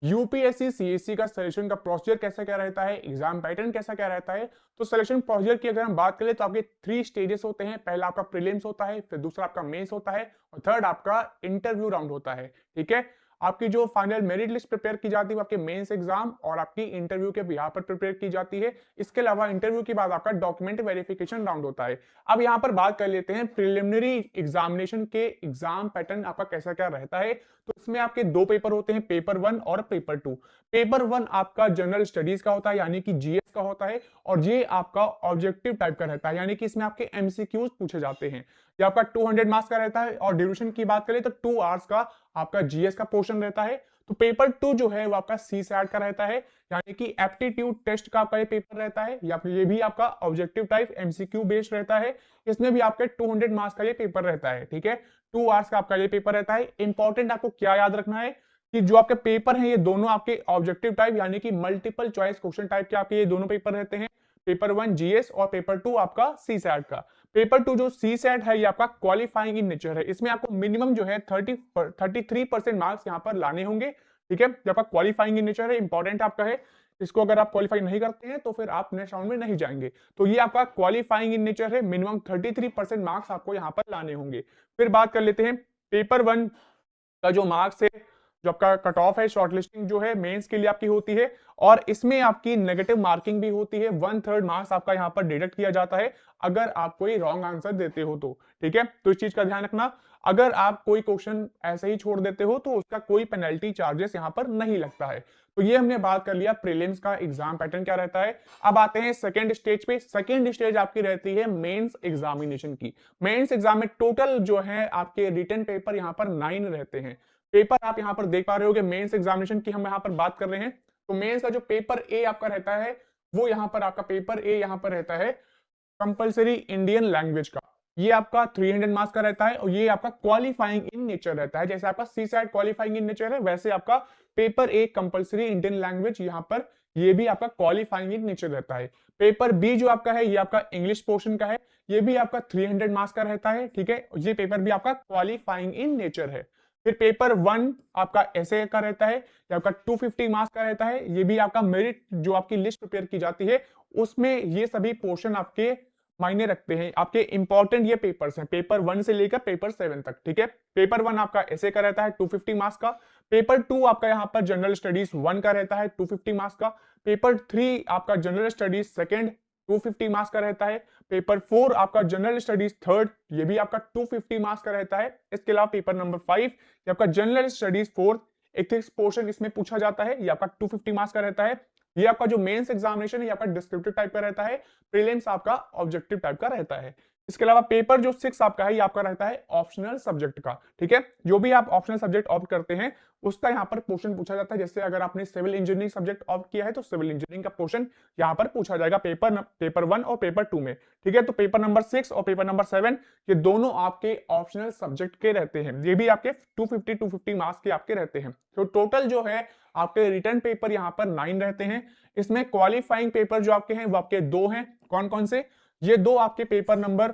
UPSC CSC का selection का procedure कैसा क्या रहता है, एग्जाम पैटर्न कैसा क्या रहता है। तो सिलेक्शन प्रोसीजर की अगर हम बात करें तो आपके 3 स्टेजेस होते हैं। पहला आपका प्रीलिम्स होता है, फिर दूसरा आपका मेंस होता है और थर्ड आपका इंटरव्यू राउंड होता है। ठीक है, आपकी जो फाइनल मेरिट लिस्ट प्रिपेयर की जाती है वो आपके मेंस एग्जाम और आपकी इंटरव्यू के बिहाफ पर प्रिपेयर की जाती है। इसके अलावा इंटरव्यू के बाद आपका डॉक्यूमेंट वेरिफिकेशन राउंड होता है। अब यहाँ पर बात कर लेते हैं प्रिलिमिनरी एग्जामिनेशन के एग्जाम पैटर्न आपका कैसा क्या रहता है। तो इसमें आपके दो पेपर होते हैं, पेपर 1 और पेपर 2। पेपर 1 आपका जनरल स्टडीज का होता है यानी कि जीएस का होता है और ये आपका ऑब्जेक्टिव टाइप का रहता है यानी कि इसमें आपके एमसीक्यूज पूछे जाते हैं। ये आपका 200 मार्क्स का रहता है और ड्यूरेशन की बात करें तो 2 आवर्स का आपका जीएस का पोर्शन रहता है। तो पेपर 2 जो है वो आपका सी सैट का रहता है यानी कि एप्टीट्यूड टेस्ट का आपका ये पेपर रहता है या फिर ये भी आपका ऑब्जेक्टिव टाइप एमसीक्यू बेस्ड रहता है। इसमें भी आपके 200 मार्क्स का ये पेपर रहता है। ठीक है, 2 आवर्स का आपका ये पेपर रहता है। इंपॉर्टेंट आपको क्या याद रखना है कि जो आपके पेपर हैं ये दोनों आपके ऑब्जेक्टिव टाइप यानी कि मल्टीपल चॉइस क्वेश्चन टाइप के आपके ये दोनों पेपर रहते हैं। पेपर 1 जीएस और पेपर 2 आपका सी सैट का। पेपर 2 जो सी सैट है ये आपका क्वालिफाइंग इन नेचर है। इसमें आपको मिनिमम जो है 33% मार्क्स यहाँ पर लाने होंगे। ठीक है, जो आपका क्वालिफाइंग इन नेचर है इंपॉर्टेंट आपका है। इसको अगर आप क्वालिफाई नहीं करते हैं तो फिर आप नेक्स्ट राउंड में नहीं जाएंगे। तो ये आपका क्वालिफाइंग इन नेचर है, मिनिमम 33% मार्क्स आपको यहाँ पर लाने होंगे। फिर बात कर लेते हैं पेपर 1 का जो मार्क्स है, जो आपका कट ऑफ है, शॉर्टलिस्टिंग जो है मेंस के लिए आपकी होती है और इसमें आपकी नेगेटिव मार्किंग भी होती है। 1/3 मार्क्स आपका यहाँ पर डिडक्ट किया जाता है अगर आप कोई रॉन्ग आंसर देते हो तो। ठीक है, तो इस चीज का ध्यान रखना। अगर आप कोई क्वेश्चन ऐसे ही छोड़ देते हो तो उसका कोई पेनल्टी चार्जेस यहाँ पर नहीं लगता है। तो ये हमने बात कर लिया प्रीलिम्स का एग्जाम पैटर्न क्या रहता है। अब आते हैं सेकंड स्टेज पे। सेकंड स्टेज आपकी रहती है मेंस एग्जामिनेशन की। मेंस एग्जाम में टोटल जो है आपके रिटन पेपर यहाँ पर 9 रहते हैं। पेपर आप यहां पर देख पा रहे हो कि मेंस एग्जामिनेशन की हम यहां पर बात कर रहे हैं। तो मेंस का जो पेपर ए आपका रहता है वो यहां पर आपका पेपर ए यहां पर रहता है कंपलसरी इंडियन लैंग्वेज का। ये आपका 300 मार्क्स का रहता है और ये आपका क्वालिफाइंग इन नेचर रहता है। जैसे आपका C SAT qualifying in nature है वैसे आपका paper A compulsory Indian language यहाँ पर ये भी आपका क्वालिफाइंग इन नेचर रहता है। पेपर बी जो आपका है ये आपका इंग्लिश पोर्शन का है, ये भी आपका 300 मार्क्स का रहता है। ठीक है, ये पेपर भी आपका क्वालिफाइंग इन नेचर है। फिर पेपर 1 आपका ऐसे का रहता है, ये आपका 250 मार्क्स का रहता है। ये भी आपका मेरिट जो आपकी लिस्ट प्रिपेयर की जाती है उसमें ये सभी पोर्शन आपके मायने रखते हैं। आपके इंपॉर्टेंट ये पेपर्स हैं पेपर 1 से लेकर पेपर 7 तक। ठीक है, पेपर 1 आपका ऐसे का रहता है 250 मार्क्स का। पेपर 2 आपका यहाँ पर जनरल स्टडीज 1 का रहता है 250 मार्क्स का। पेपर 3 आपका जनरल स्टडीज सेकंड 250 मार्क्स का रहता है। पेपर 4 आपका जनरल स्टडीज थर्ड, ये भी आपका 250 मार्क्स का रहता है। इसके अलावा पेपर नंबर 5 ये आपका general studies fourth ethics portion इसमें पूछा जाता है, ये आपका 250 मार्क्स का रहता है। ये आपका जो मेंस एग्जामिनेशन है ये आपका डिस्क्रिप्टिव टाइप का रहता है, प्रीलिम्स आपका ऑब्जेक्टिव टाइप का रहता है। इसके अलावा पेपर जो 6 आपका है ये आपका रहता है ऑप्शनल सब्जेक्ट का। ठीक है, जो भी आप ऑप्शनल सब्जेक्ट ऑप्ट करते हैं उसका यहाँ पर क्वेश्चन पूछा जाता है। जैसे अगर आपने सिविल इंजीनियरिंग सब्जेक्ट ऑप्ट किया है तो सिविल इंजीनियरिंग का क्वेश्चन यहाँ पर पूछा जाएगा पेपर 1 और पेपर 2 में। ठीक है, तो पेपर नंबर 6 और पेपर नंबर 7 ये दोनों आपके ऑप्शनल सब्जेक्ट के रहते हैं। ये भी आपके 250 मार्क्स के आपके रहते हैं। तो टोटल जो है आपके रिटर्न पेपर यहाँ पर 9 रहते हैं। इसमें क्वालिफाइंग पेपर जो आपके हैं वो आपके 2 हैं। कौन कौन से? ये दो आपके पेपर नंबर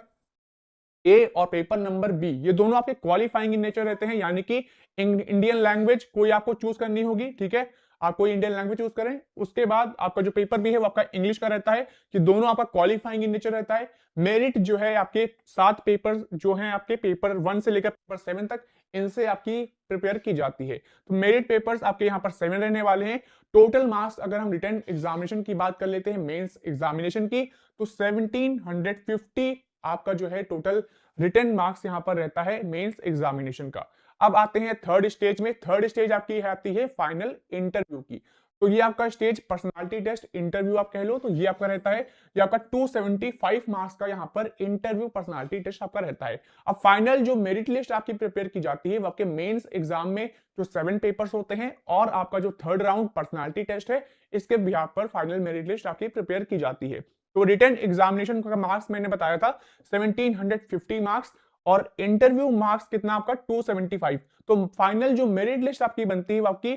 ए और पेपर नंबर बी ये दोनों आपके क्वालिफाइंग इन नेचर रहते हैं यानी कि इंडियन लैंग्वेज कोई आपको चूज करनी होगी। ठीक है, आप कोई इंडियन लैंग्वेज चूज करें। उसके बाद आपका जो पेपर भी है वो आपका इंग्लिश का रहता है कि दोनों आपका क्वालिफाइंग इन नेचर रहता है। मेरिट जो है आपके 7 पेपर जो हैं आपके पेपर 1 से लेकर पेपर 7 तक इनसे आपकी प्रिपेयर की जाती है। तो मेरिट पेपर्स आपके यहाँ पर 7 रहने वाले हैं। टोटल मार्क्स अगर हम रिटर्न एग्जामिनेशन की बात कर लेते हैं मेंस एग्जामिनेशन की तो 1750 आपका जो है टोटल रिटर्न मार्क्स यहां पर रहता है मेंस एग्जामिनेशन का। अब आते हैं थर्ड स्टेज में। थर्ड स्टेज आपकी आती है फाइनल इंटरव्यू की। तो ये आपका स्टेज पर्सनालिटी टेस्ट इंटरव्यू आप कह लो तो ये आपका रहता है, ये आपका 275 मार्क्स का यहाँ पर इंटरव्यू पर्सनालिटी टेस्ट आपका रहता है। अब फाइनल जो मेरिट लिस्ट आपकी प्रिपेयर की जाती है वो आपके मेंस एग्जाम में जो 7 पेपर्स होते हैं और आपका जो थर्ड राउंड पर्सनालिटी टेस्ट है इसके बिहाफ पर फाइनल मेरिट लिस्ट आपकी प्रिपेयर की जाती है। तो रिटर्न एग्जामिनेशन का मार्क्स मैंने बताया था 1750 मार्क्स और इंटरव्यू मार्क्स कितना आपका 275। तो फाइनल जो मेरिट लिस्ट आपकी बनती है वो आपकी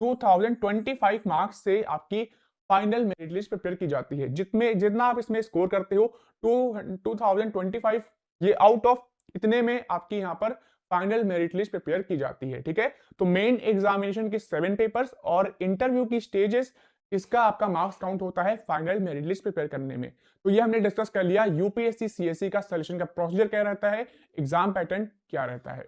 2025 मार्क्स से आपकी फाइनल मेरिट लिस्ट प्रिपेयर की जाती है। जितना आप इसमें स्कोर करते हो 2025 ये आउट ऑफ इतने में आपकी यहाँ पर फाइनल मेरिट लिस्ट प्रिपेयर की जाती है। ठीक है, तो मेन एग्जामिनेशन के 7 पेपर्स और इंटरव्यू की स्टेजेस, इसका आपका मार्क्स काउंट होता है फाइनल मेरिट लिस्ट प्रिपेयर करने में। तो ये हमने डिस्कस कर लिया यूपीएससी सीएससी का सिलेक्शन का प्रोसीजर क्या रहता है, एग्जाम पैटर्न क्या रहता है।